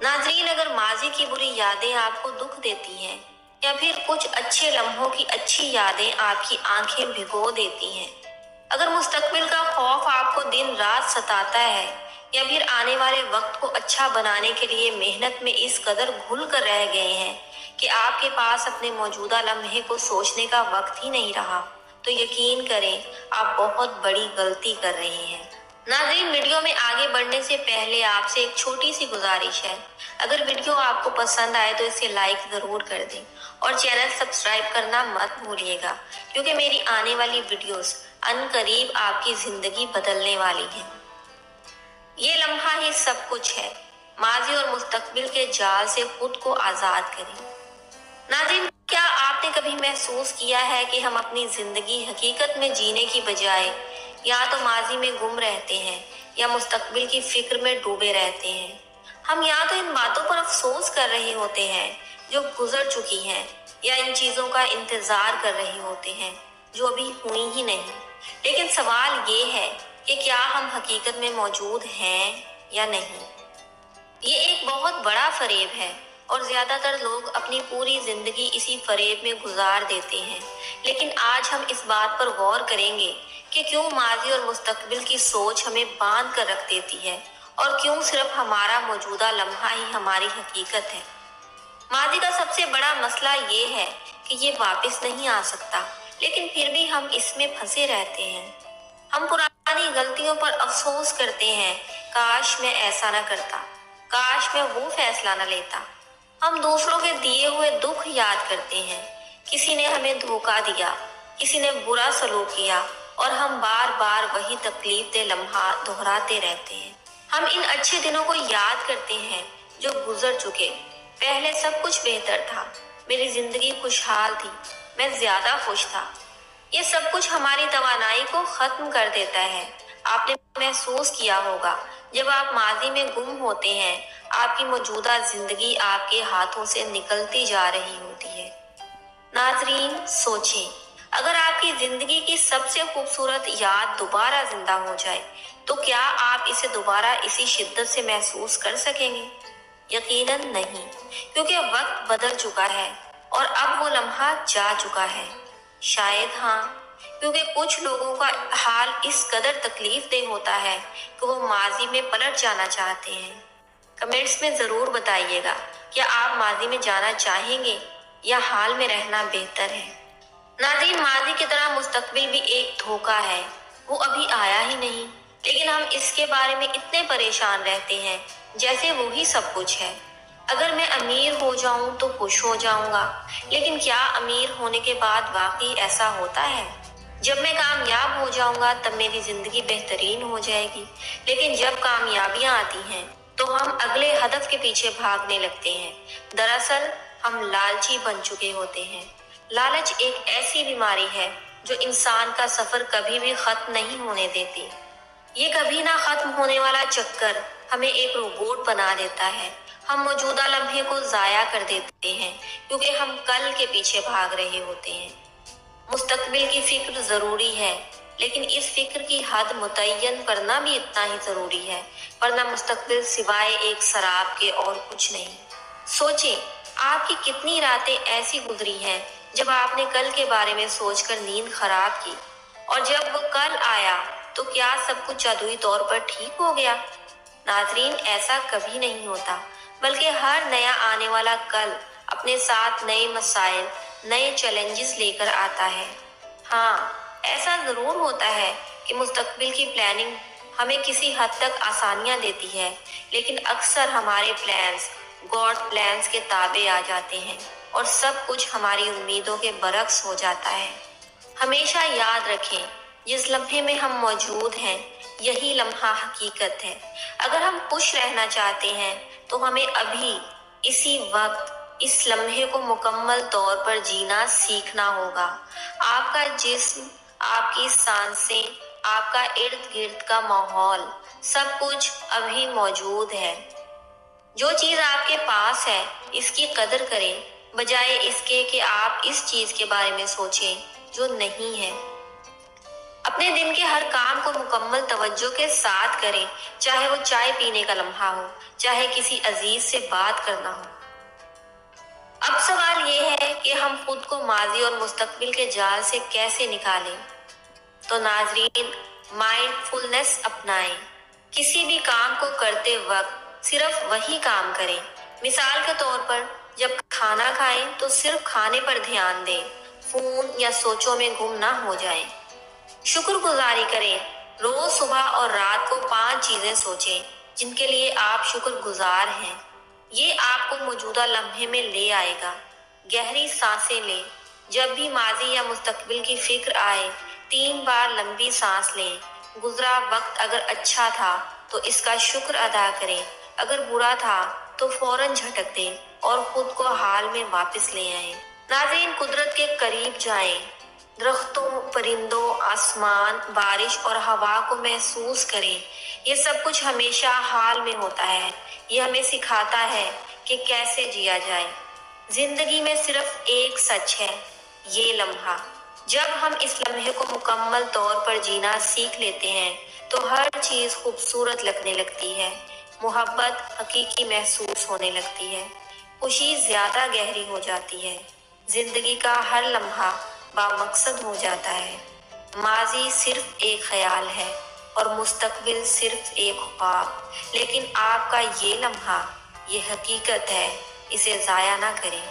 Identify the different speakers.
Speaker 1: नाज़रीन, अगर माजी की बुरी यादें आपको दुख देती हैं या फिर कुछ अच्छे लम्हों की अच्छी यादें आपकी आंखें भिगो देती हैं, अगर मुस्तकबिल का खौफ आपको दिन रात सताता है या फिर आने वाले वक्त को अच्छा बनाने के लिए मेहनत में इस कदर घुल कर रह गए हैं कि आपके पास अपने मौजूदा लम्हे को सोचने का वक्त ही नहीं रहा, तो यकीन करें आप बहुत बड़ी गलती कर रहे हैं। नाज़रीन, वीडियो में आगे बढ़ने से पहले आपसे एक छोटी सी गुजारिश है। अगर वीडियो आपको पसंद आए तो इसे लाइक जरूर कर दें और चैनल सब्सक्राइब करना मत भूलिएगा, क्योंकि मेरी आने वाली वीडियोस अनकरीब आपकी जिंदगी बदलने वाली है। ये लम्हा ही सब कुछ है। माजी और मुस्तकबिल के जाल से खुद को आजाद करें। नाज़रीन, क्या आपने कभी महसूस किया है कि हम अपनी जिंदगी हकीकत में जीने की बजाय या तो माजी में गुम रहते हैं या मुस्तकबिल की फिक्र में डूबे रहते हैं। हम या तो इन बातों पर अफसोस कर रहे होते हैं जो गुजर चुकी हैं, या इन चीजों का इंतजार कर रहे होते हैं जो अभी हुई ही नहीं। लेकिन सवाल ये है कि क्या हम हकीकत में मौजूद हैं या नहीं। ये एक बहुत बड़ा फरेब है और ज्यादातर लोग अपनी पूरी जिंदगी इसी फरेब में गुजार देते हैं। लेकिन आज हम इस बात पर गौर करेंगे कि क्यों माजी और मुस्तकबिल की सोच हमें बांध कर रख देती है और क्यों सिर्फ हमारा मौजूदा लम्हा ही हमारी हकीकत है। माजी का सबसे बड़ा मसला ये है कि ये वापस नहीं आ सकता, लेकिन फिर भी हम इसमें फंसे रहते हैं। हम पुरानी गलतियों पर अफसोस करते हैं, काश मैं ऐसा न करता, काश मैं वो फैसला न लेता। हम दूसरों के दिए हुए दुख याद करते हैं, किसी ने हमें धोखा दिया, किसी ने बुरा सलूक किया, और हम बार बार वही तकलीफ दे लम्हा दोहराते रहते हैं। हम इन अच्छे दिनों को याद करते हैं जो गुजर चुके। पहले सब कुछ बेहतर था, मेरी जिंदगी खुशहाल थी, मैं ज्यादा खुश था। ये सब कुछ हमारी तवानाई को खत्म कर देता है। आपने महसूस किया होगा, जब आप माजी में गुम होते हैं, आपकी मौजूदा जिंदगी आपके हाथों से निकलती जा रही होती है। नाजरीन, सोचें, अगर आपकी जिंदगी की सबसे खूबसूरत याद दोबारा जिंदा हो जाए, तो क्या आप इसे दोबारा इसी शिद्दत से महसूस कर सकेंगे? यकीनन नहीं, क्योंकि वक्त बदल चुका है और अब वो लम्हा जा चुका है। शायद हाँ, क्योंकि कुछ लोगों का हाल इस कदर तकलीफ दे होता है कि वो माजी में पलट जाना चाहते हैं। कमेंट्स में जरूर बताइएगा, क्या आप माजी में जाना चाहेंगे या हाल में रहना बेहतर है। नाज़रीन, माजी की तरह मुस्तकबिल भी एक धोखा है, वो अभी आया ही नहीं, लेकिन हम इसके बारे में इतने परेशान रहते हैं जैसे वो ही सब कुछ है। अगर मैं अमीर हो जाऊं तो खुश हो जाऊंगा, लेकिन क्या अमीर होने के बाद वाकई ऐसा होता है? जब मैं कामयाब हो जाऊंगा तब मेरी जिंदगी बेहतरीन हो जाएगी, लेकिन जब कामयाबियां आती हैं तो हम अगले हदफ के पीछे भागने लगते हैं। दरअसल हम लालची बन चुके होते हैं। लालच एक ऐसी बीमारी है जो इंसान का सफर कभी भी खत्म नहीं होने देती। ये कभी ना खत्म होने वाला चक्कर हमें एक रोबोट बना देता है। हम मौजूदा लम्हे को जाया कर देते हैं क्योंकि हम कल के पीछे भाग रहे होते हैं। मुस्तकबिल की फिक्र जरूरी है, लेकिन इस फिक्र की हद मुतय्यन करना भी इतना ही जरूरी है, वरना मुस्तकबिल सिवाय एक शराब के और कुछ नहीं। सोचें, आपकी कितनी रातें ऐसी गुजरी हैं जब आपने कल के बारे में सोचकर नींद खराब की, और जब वो कल आया तो क्या सब कुछ जादुई तौर पर ठीक हो गया? नाजरीन, ऐसा कभी नहीं होता, बल्कि हर नया आने वाला कल अपने साथ नए मसाइल, नए चैलेंजेस लेकर आता है। हाँ, ऐसा जरूर होता है कि मुस्तकबिल की प्लानिंग हमें किसी हद तक आसानियां देती है, लेकिन अक्सर हमारे प्लान्स गॉड प्लान्स के ताबे आ जाते हैं और सब कुछ हमारी उम्मीदों के बरक्स हो जाता है। हमेशा याद रखें, जिस लम्हे में हम मौजूद हैं यही लम्हा हकीकत है। अगर हम खुश रहना चाहते हैं तो हमें अभी इसी वक्त इस लम्हे को मुकम्मल तौर पर जीना सीखना होगा। आपका जिस्म, आपकी सांसें, आपका इर्द गिर्द का माहौल, सब कुछ अभी मौजूद है। जो चीज आपके पास है इसकी कदर करें, बजाय इसके कि आप इस चीज के बारे में सोचें जो नहीं है। اپنے دن کے ہر کام کو مکمل توجہ کے ساتھ کریں، چاہے وہ چائے پینے کا لمحہ ہو، چاہے کسی عزیز سے بات کرنا ہو۔ اب سوال یہ ہے کہ ہم خود کو ماضی اور مستقبل کے جال سے کیسے نکالیں؟ تو ناظرین، مائنڈ فلنس اپنائیں۔ کسی بھی کام کو کرتے وقت صرف وہی کام کریں۔ مثال کے طور پر جب کھانا کھائیں تو صرف کھانے پر دھیان دیں، فون یا سوچوں میں گم نہ ہو جائیں۔ شکر گزاری کریں۔ روز صبح اور رات کو 5 چیزیں سوچیں جن کے لیے آپ شکر گزار ہیں۔ یہ آپ کو موجودہ لمحے میں لے آئے گا۔ گہری سانسیں لیں۔ جب بھی ماضی یا مستقبل کی فکر آئے، 3 بار لمبی سانس لیں۔ گزرا وقت اگر اچھا تھا تو اس کا شکر ادا کریں، اگر برا تھا تو فوراً جھٹک دیں اور خود کو حال میں واپس لے آئیں۔ ناظرین، قدرت کے قریب جائیں۔ درختوں، پرندوں، آسمان، بارش اور ہوا کو محسوس کریں۔ یہ سب کچھ ہمیشہ حال میں ہوتا ہے۔ یہ ہمیں سکھاتا ہے کہ کیسے جیا جائے۔ زندگی میں صرف ایک سچ ہے، یہ لمحہ۔ جب ہم اس لمحے کو مکمل طور پر جینا سیکھ لیتے ہیں تو ہر چیز خوبصورت لگنے لگتی ہے، محبت حقیقی محسوس ہونے لگتی ہے، خوشی زیادہ گہری ہو جاتی ہے، زندگی کا ہر لمحہ بامقصد ہو جاتا ہے۔ ماضی صرف ایک خیال ہے اور مستقبل صرف ایک خواب، لیکن آپ کا یہ لمحہ یہ حقیقت ہے، اسے ضائع نہ کریں۔